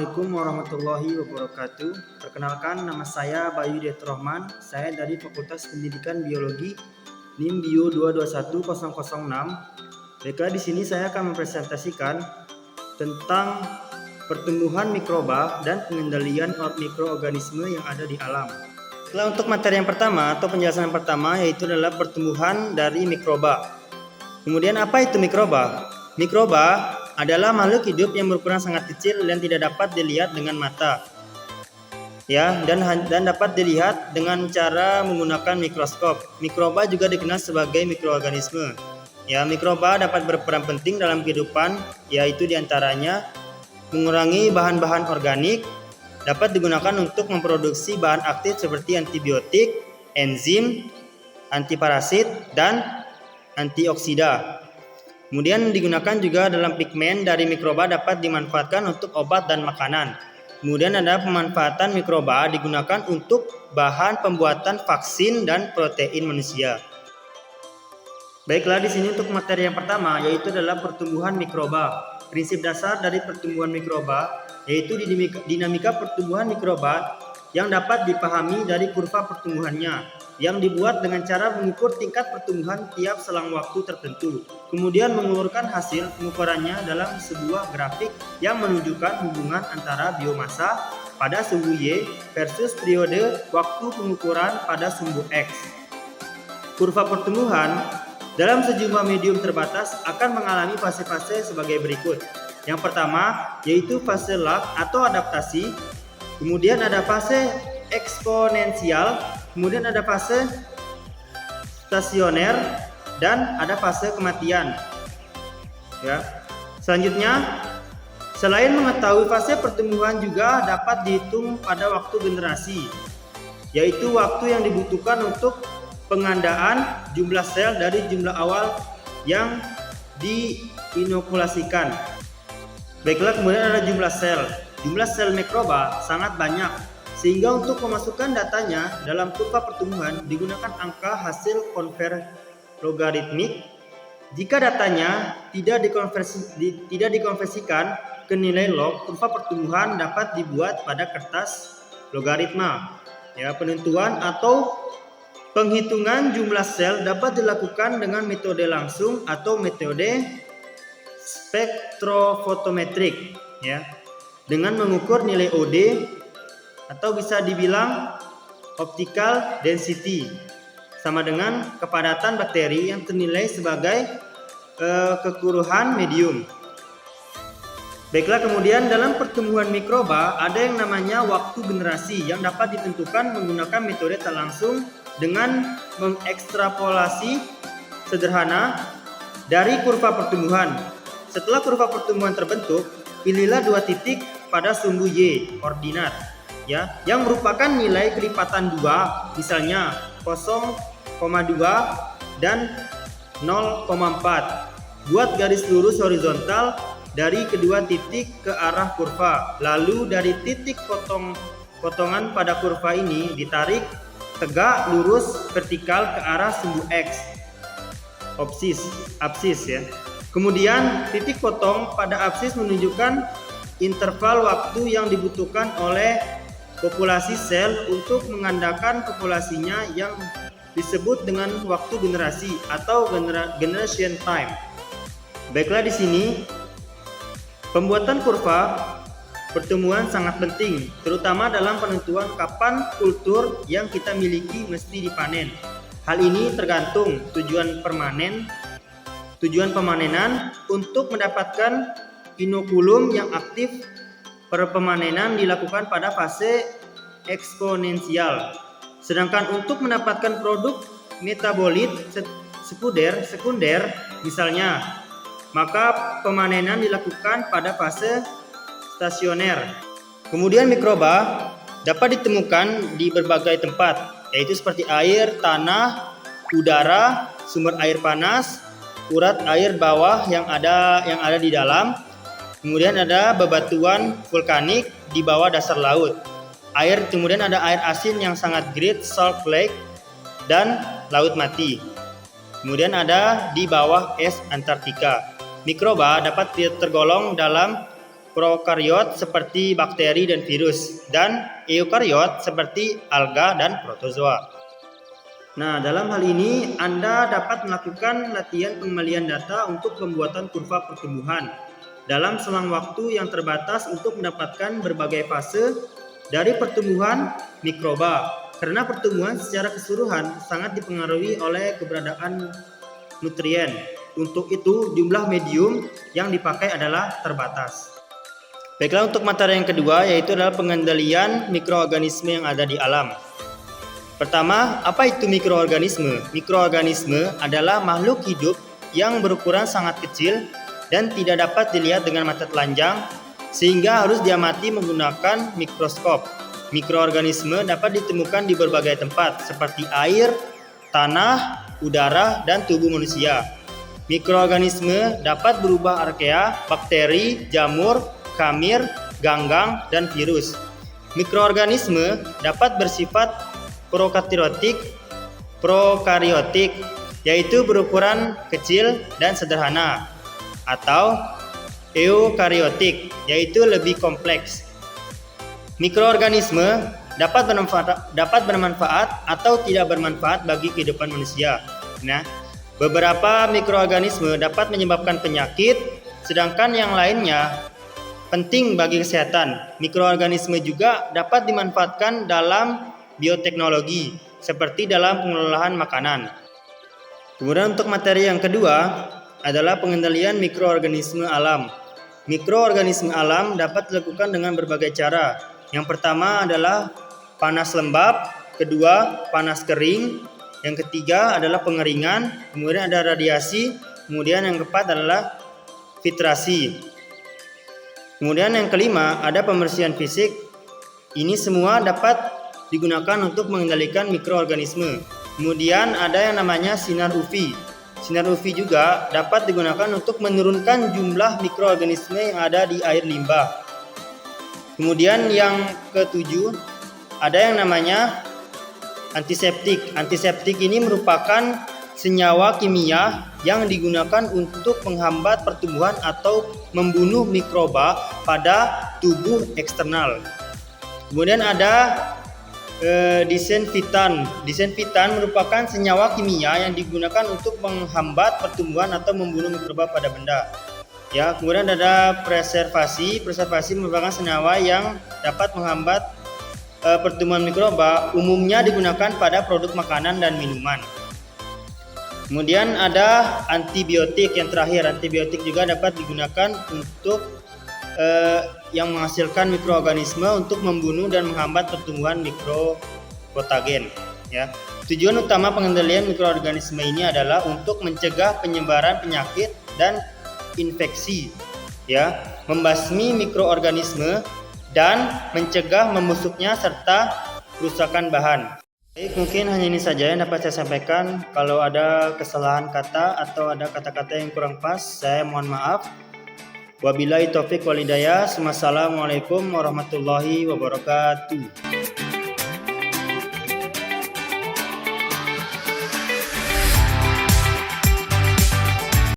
Assalamualaikum warahmatullahi wabarakatuh. Perkenalkan, nama saya Bayu Detrohman. Saya dari Fakultas Pendidikan Biologi NIM Bio 221006. Baiklah, di sini saya akan mempresentasikan tentang pertumbuhan mikroba dan pengendalian mikroorganisme yang ada di alam. Setelah untuk materi yang pertama atau penjelasan yang pertama, yaitu adalah pertumbuhan dari mikroba. Kemudian apa itu mikroba? Mikroba adalah makhluk hidup yang berukuran sangat kecil dan tidak dapat dilihat dengan mata. Dan dapat dilihat dengan cara menggunakan mikroskop. Mikroba juga dikenal sebagai mikroorganisme. Mikroba dapat berperan penting dalam kehidupan, yaitu diantaranya mengurangi bahan-bahan organik, dapat digunakan untuk memproduksi bahan aktif seperti antibiotik, enzim, antiparasit, dan antioksida. Kemudian digunakan juga dalam pigmen dari mikroba dapat dimanfaatkan untuk obat dan makanan. Kemudian ada pemanfaatan mikroba digunakan untuk bahan pembuatan vaksin dan protein manusia. Baiklah, di sini untuk materi yang pertama yaitu adalah pertumbuhan mikroba. Prinsip dasar dari pertumbuhan mikroba yaitu dinamika pertumbuhan mikroba yang dapat dipahami dari kurva pertumbuhannya yang dibuat dengan cara mengukur tingkat pertumbuhan tiap selang waktu tertentu. Kemudian mengeluarkan hasil pengukurannya dalam sebuah grafik yang menunjukkan hubungan antara biomasa pada sumbu Y versus periode waktu pengukuran pada sumbu X. Kurva pertumbuhan dalam sejumlah medium terbatas akan mengalami fase-fase sebagai berikut. Yang pertama yaitu fase lag atau adaptasi, kemudian ada fase eksponensial, kemudian ada fase stasioner, dan ada fase kematian. Selanjutnya, selain mengetahui fase pertumbuhan juga dapat dihitung pada waktu generasi, yaitu waktu yang dibutuhkan untuk pengandaan jumlah sel dari jumlah awal yang diinokulasikan. Baiklah, kemudian ada jumlah sel. Jumlah sel mikroba sangat banyak, sehingga untuk memasukkan datanya dalam kurva pertumbuhan digunakan angka hasil konversi logaritmik. Jika datanya tidak dikonversikan ke nilai log, kurva pertumbuhan dapat dibuat pada kertas logaritma. Penentuan atau penghitungan jumlah sel dapat dilakukan dengan metode langsung atau metode spektrofotometrik, dengan mengukur nilai OD atau bisa dibilang optical density, sama dengan kepadatan bakteri yang ternilai sebagai kekuruhan medium. Baiklah, kemudian dalam pertumbuhan mikroba ada yang namanya waktu generasi yang dapat ditentukan menggunakan metode tak langsung dengan mengekstrapolasi sederhana dari kurva pertumbuhan. Setelah kurva pertumbuhan terbentuk, pilihlah dua titik pada sumbu Y ordinat, yang merupakan nilai kelipatan 2, misalnya 0,2 dan 0,4. Buat garis lurus horizontal dari kedua titik ke arah kurva. Lalu dari titik potongan pada kurva ini ditarik tegak lurus vertikal ke arah sumbu X, absis. Kemudian titik potong pada absis menunjukkan interval waktu yang dibutuhkan oleh populasi sel untuk menggandakan populasinya yang disebut dengan waktu generasi atau generation time. Baiklah, di sini pembuatan kurva pertumbuhan sangat penting, terutama dalam penentuan kapan kultur yang kita miliki mesti dipanen. Hal ini tergantung tujuan pemanenan. Untuk mendapatkan inokulum yang aktif, pemanenan dilakukan pada fase eksponensial. Sedangkan untuk mendapatkan produk metabolit sekunder misalnya, maka pemanenan dilakukan pada fase stasioner. Kemudian mikroba dapat ditemukan di berbagai tempat, yaitu seperti air, tanah, udara, sumber air panas, urat air bawah yang ada di dalam. Kemudian ada bebatuan vulkanik di bawah dasar laut. Kemudian ada air asin yang sangat Great Salt Lake dan laut mati. Kemudian ada di bawah es Antartika. Mikroba dapat tergolong dalam prokariot seperti bakteri dan virus, dan eukariot seperti alga dan protozoa. Nah, dalam hal ini Anda dapat melakukan latihan pengembalian data untuk pembuatan kurva pertumbuhan dalam selang waktu yang terbatas untuk mendapatkan berbagai fase dari pertumbuhan mikroba, karena pertumbuhan secara keseluruhan sangat dipengaruhi oleh keberadaan nutrien. Untuk itu, jumlah medium yang dipakai adalah terbatas. Baiklah, untuk materi yang kedua yaitu adalah pengendalian mikroorganisme yang ada di alam. Pertama, apa itu mikroorganisme? Mikroorganisme adalah makhluk hidup yang berukuran sangat kecil dan tidak dapat dilihat dengan mata telanjang, sehingga harus diamati menggunakan mikroskop. Mikroorganisme dapat ditemukan di berbagai tempat seperti air, tanah, udara, dan tubuh manusia. Mikroorganisme dapat berubah archaea, bakteri, jamur, kamir, ganggang, dan virus. Mikroorganisme dapat bersifat prokaryotik, yaitu berukuran kecil dan sederhana, atau eukaryotik, yaitu lebih kompleks. Mikroorganisme dapat bermanfaat atau tidak bermanfaat bagi kehidupan manusia. Nah, beberapa mikroorganisme dapat menyebabkan penyakit, sedangkan yang lainnya penting bagi kesehatan. Mikroorganisme juga dapat dimanfaatkan dalam bioteknologi, seperti dalam pengelolaan makanan. Kemudian untuk materi yang kedua adalah pengendalian mikroorganisme alam. Mikroorganisme alam dapat dilakukan dengan berbagai cara. Yang pertama adalah panas lembab, kedua panas kering, yang ketiga adalah pengeringan, kemudian ada radiasi, kemudian yang keempat adalah filtrasi. Kemudian yang kelima ada pembersihan fisik. Ini semua dapat digunakan untuk mengendalikan mikroorganisme. Kemudian ada yang namanya sinar UV. Sinar UV juga dapat digunakan untuk menurunkan jumlah mikroorganisme yang ada di air limbah. Kemudian yang ketujuh ada yang namanya antiseptik. Antiseptik ini merupakan senyawa kimia yang digunakan untuk menghambat pertumbuhan atau membunuh mikroba pada tubuh eksternal. Kemudian ada disinfektan. Disinfektan merupakan senyawa kimia yang digunakan untuk menghambat pertumbuhan atau membunuh mikroba pada benda. Ya, kemudian ada preservasi. Preservasi merupakan senyawa yang dapat menghambat pertumbuhan mikroba, umumnya digunakan pada produk makanan dan minuman. Kemudian ada antibiotik yang terakhir. Antibiotik juga dapat digunakan untuk yang menghasilkan mikroorganisme untuk membunuh dan menghambat pertumbuhan mikropatogen. Ya. Tujuan utama pengendalian mikroorganisme ini adalah untuk mencegah penyebaran penyakit dan infeksi, ya, membasmi mikroorganisme dan mencegah membusuknya serta kerusakan bahan. Baik, mungkin hanya ini saja yang dapat saya sampaikan. Kalau ada kesalahan kata atau ada kata-kata yang kurang pas, saya mohon maaf. Wabillahi taufik wal hidayah. Wassalamualaikum warahmatullahi wabarakatuh.